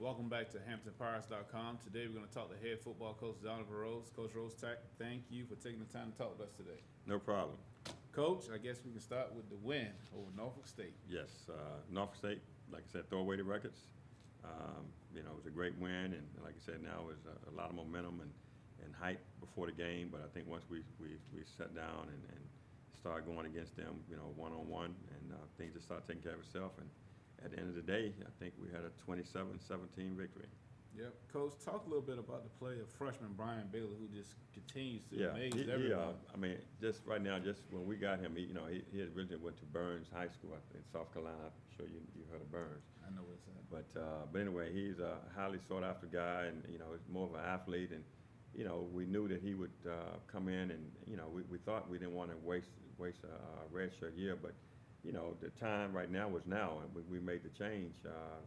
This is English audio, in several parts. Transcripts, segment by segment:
Welcome back to HamptonPirates.com. Today we're going to talk to head football coach Donovan Rose. Coach Rose, thank you for taking the time to talk with us today. No problem. Coach, I guess we can start with the win over Norfolk State. Yes, Norfolk State, like I said, throw away the records. It was a great win, and like I said, now there's a lot of momentum and hype before the game. But I think once we sat down and started going against them, one-on-one, and things just started taking care of itself. And at the end of the day, I think we had a 27-17 victory. Yep. Coach, talk a little bit about the play of freshman Brian Bailey, who just continues to amaze everyone. Just right now, just when we got him, he had originally went to Burns High School in South Carolina. I'm sure you heard of Burns. I know what's that. But anyway, he's a highly sought after guy, and he's more of an athlete. And we knew that he would come in, and we thought we didn't want to waste a redshirt year, but the time right now was now, and we made the change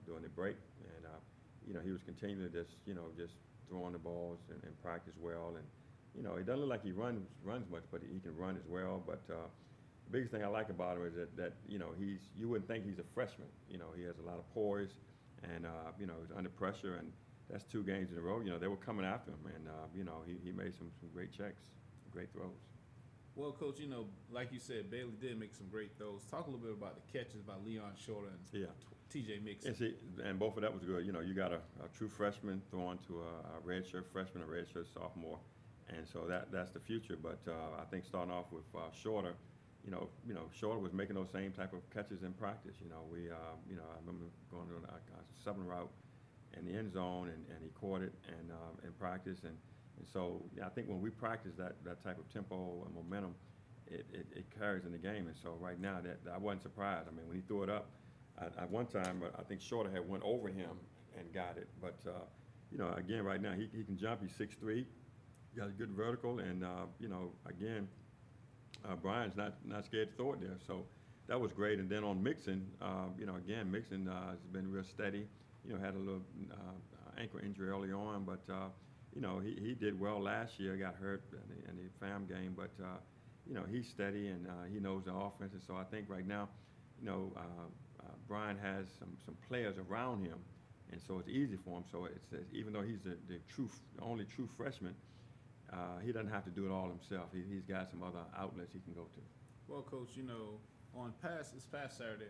during the break, and he was continuing to just throwing the balls and practice well, and it doesn't look like he runs much, but he can run as well. But the biggest thing I like about him is that you wouldn't think he's a freshman. He has a lot of poise, and he's under pressure, and that's 2 games in a row. They were coming after him, and he made some great checks, some great throws. Well, Coach, like you said, Bailey did make some great throws. Talk a little bit about the catches by Leon Shorter and T.J. Mixon. And both of that was good. You got a true freshman throwing to a redshirt freshman, a redshirt sophomore, and so that's the future. But I think starting off with Shorter, Shorter was making those same type of catches in practice. I remember going to a 7 route in the end zone, and he caught it and in practice. And so I think when we practice that type of tempo and momentum, it carries in the game. And so right now, that I wasn't surprised. I mean, when he threw it up, at one time, I think Shorter had went over him and got it. But again, right now he can jump. He's 6'3", got a good vertical, and again, Brian's not scared to throw it there. So that was great. And then on Mixon, again, Mixon has been real steady. Had a little ankle injury early on, but he did well last year. Got hurt in the FAM game, but he's steady, and he knows the offense. And so I think right now, Brian has some players around him, and so it's easy for him. So it's even though he's the only true freshman, he doesn't have to do it all himself. He's got some other outlets he can go to. Well, Coach, this past Saturday,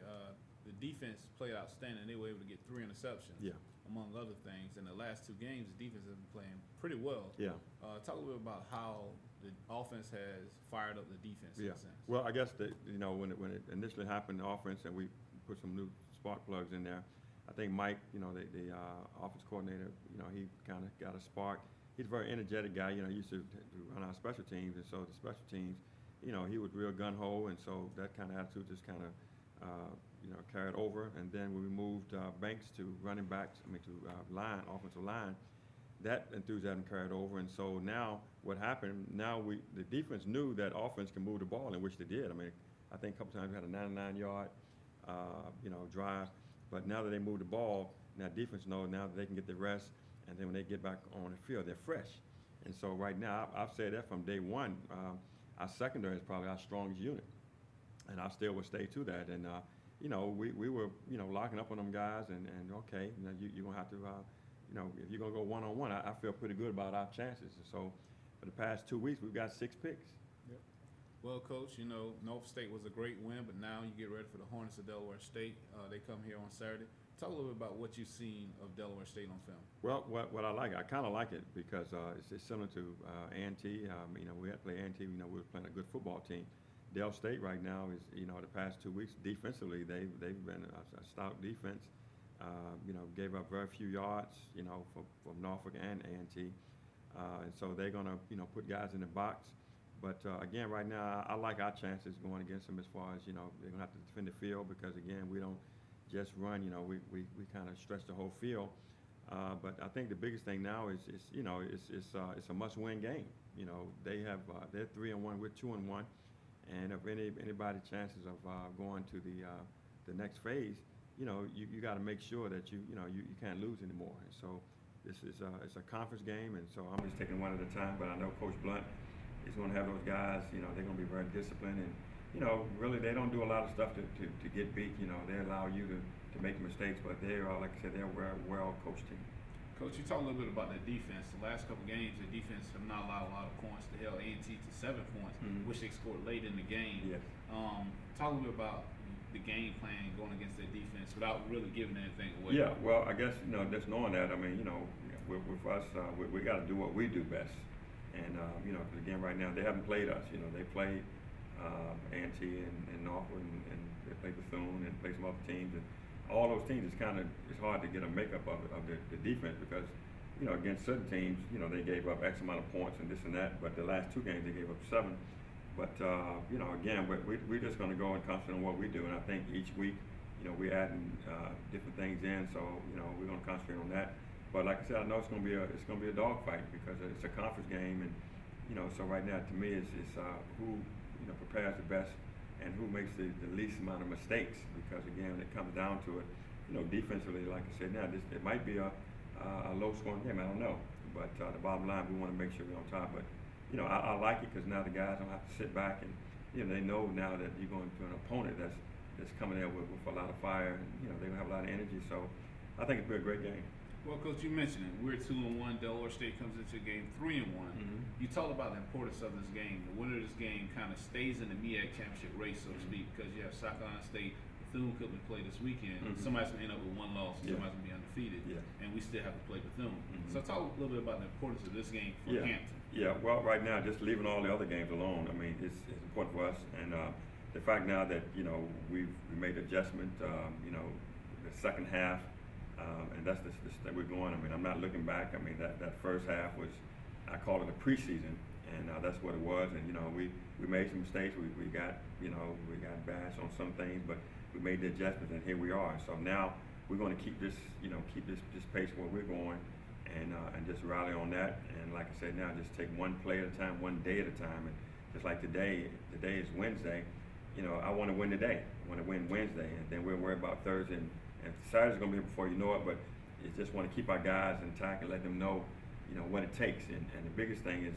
the defense played outstanding. They were able to get 3 interceptions, among other things. In the last 2 games, the defense has been playing pretty well. Talk a little bit about how the offense has fired up the defense. In a sense. Well, I guess that when it initially happened, the offense, and we put some new spark plugs in there. I think Mike, the offense coordinator, he kind of got a spark. He's a very energetic guy. He used to run our special teams, and so the special teams, he was real gun ho, and so that kind of attitude just kind of carried over. And then when we moved Banks to running backs, to offensive line, that enthusiasm carried over. And so now what happened, the defense knew that offense can move the ball, in which they did. I think a couple times we had a 99-yard, drive. But now that they moved the ball, now defense knows now that they can get the rest, and then when they get back on the field, they're fresh. And so right now, I've said that from day one, our secondary is probably our strongest unit. And I still would stay to that. And, we were, locking up on them guys, and okay, you're going to have to, if you're going to go one-on-one, I feel pretty good about our chances. And so for the past 2 weeks, we've got 6 picks. Yep. Well, Coach, Norfolk State was a great win, but now you get ready for the Hornets of Delaware State. They come here on Saturday. Talk a little bit about what you've seen of Delaware State on film. Well, what I like, I kind of like it because it's similar to A&T. We had to play A&T. We were playing a good football team. Del State right now is, the past 2 weeks, defensively, they've been a stout defense. Gave up very few yards, from Norfolk and A&T. And so they're going to, put guys in the box. But, again, right now, I like our chances going against them as far as, they're going to have to defend the field because, again, we don't just run, we kind of stretch the whole field. But I think the biggest thing now is it's a must-win game. They're 3-1, we're 2-1. And if anybody chances of going to the next phase, you got to make sure that you can't lose anymore. And so this is it's a conference game, and so I'm just taking one at a time. But I know Coach Blunt is going to have those guys. They're going to be very disciplined, and really they don't do a lot of stuff to get beat. They allow you make mistakes, but they are, like I said, they're a well-coached team. Coach, you talked a little bit about the defense. The last couple games, the defense have not allowed a lot of points. They held A&T to 7 points, which they scored late in the game. Yes. Talk a little bit about the game plan going against their defense without really giving anything away. Yeah, well, I guess, just knowing that, I mean, with us, we got to do what we do best. And, 'cause again, right now, they haven't played us. They played A&T and Norfolk, and they played Bethune and played some other teams. And all those teams, it's hard to get a makeup of the defense because, against certain teams, they gave up X amount of points and this and that. But the last 2 games, they gave up 7. But, again, we're just going to go and concentrate on what we do. And I think each week, we're adding different things in. So, we're going to concentrate on that. But like I said, I know it's going to be a dogfight because it's a conference game. And, so right now, to me, it's who, prepares the best and who makes the least amount of mistakes. Because, again, when it comes down to it, defensively, like I said, now it might be a low-scoring game. I don't know. But the bottom line, we want to make sure we're on top. But, I like it because now the guys don't have to sit back and, they know now that you're going to an opponent that's coming there with a lot of fire. And, they're going to have a lot of energy. So I think it'll be a great game. Well, Coach, you mentioned it. We're 2-1. Delaware State comes into the game 3-1. You talked about the importance of this game. The winner of this game kind of stays in the MEAC championship race, so to speak, because you have South Carolina State. Bethune couldn't play this weekend. Somebody's going to end up with 1 loss, and somebody's going to be undefeated, and we still have to play Bethune. So talk a little bit about the importance of this game for Hampton. Yeah, well, right now, just leaving all the other games alone, I mean, it's important for us. And the fact now that, we made adjustment, the second half, and that's that we're going. I mean, I'm not looking back. I mean, that first half was, I call it a preseason, and that's what it was. And, we made some mistakes. We got, we got bashed on some things, but we made the adjustments, and here we are. So now we're going to keep this, keep this pace where we're going, and just rally on that. And like I said, now just take one play at a time, one day at a time. And just like today is Wednesday. I want to win today. I want to win Wednesday, and then we'll worry about Thursday. And Saturday's going to be here before you know it, but you just want to keep our guys intact and let them know, what it takes. And the biggest thing is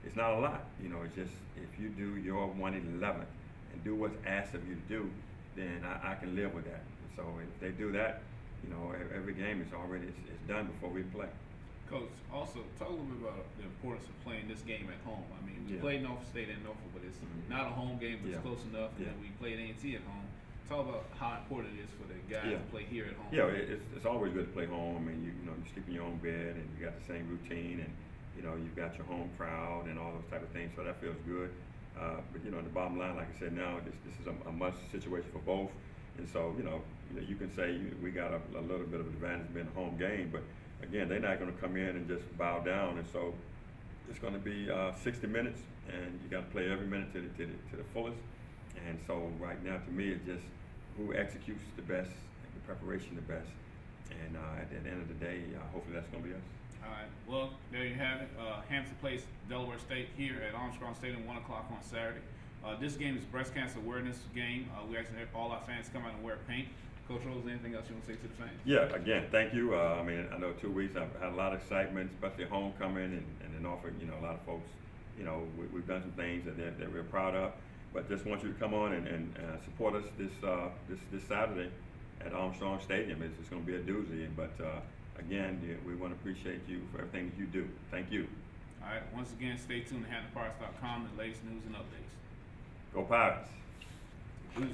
it's not a lot. It's just if you do your 1/11 and do what's asked of you to do, then I can live with that. So if they do that, every game is already it's done before we play. Coach, also talk a little bit about the importance of playing this game at home. I mean, we played Norfolk State and Norfolk, but it's not a home game, but it's close enough. And then we played A&T at home. Talk about how important it is for the guys to play here at home. Yeah, it's always good to play home. I mean, you sleep in your own bed and you got the same routine, and you've got your home crowd and all those type of things. So that feels good. But the bottom line, like I said, now this is a must situation for both. And so you can say we got a little bit of advantage being a home game, but again, they're not going to come in and just bow down. And so it's going to be 60 minutes, and you got to play every minute to the fullest. And so right now, to me, it's just who executes the best, the preparation the best. And at the end of the day, hopefully that's going to be us. All right. Well, there you have it. Hampton plays Delaware State here at Armstrong Stadium, 1 o'clock on Saturday. This game is breast cancer awareness game. We actually have all our fans come out and wear paint. Coach Rose, anything else you want to say to the fans? Yeah, again, thank you. I mean, I know 2 weeks, I've had a lot of excitement, especially homecoming and in Norfolk. A lot of folks, we've done some things that we're proud of. But just want you to come on and support us this Saturday at Armstrong Stadium. It's going to be a doozy. But again, we want to appreciate you for everything that you do. Thank you. All right. Once again, stay tuned to HamptonPirates.com and latest news and updates. Go Pirates. Doozy.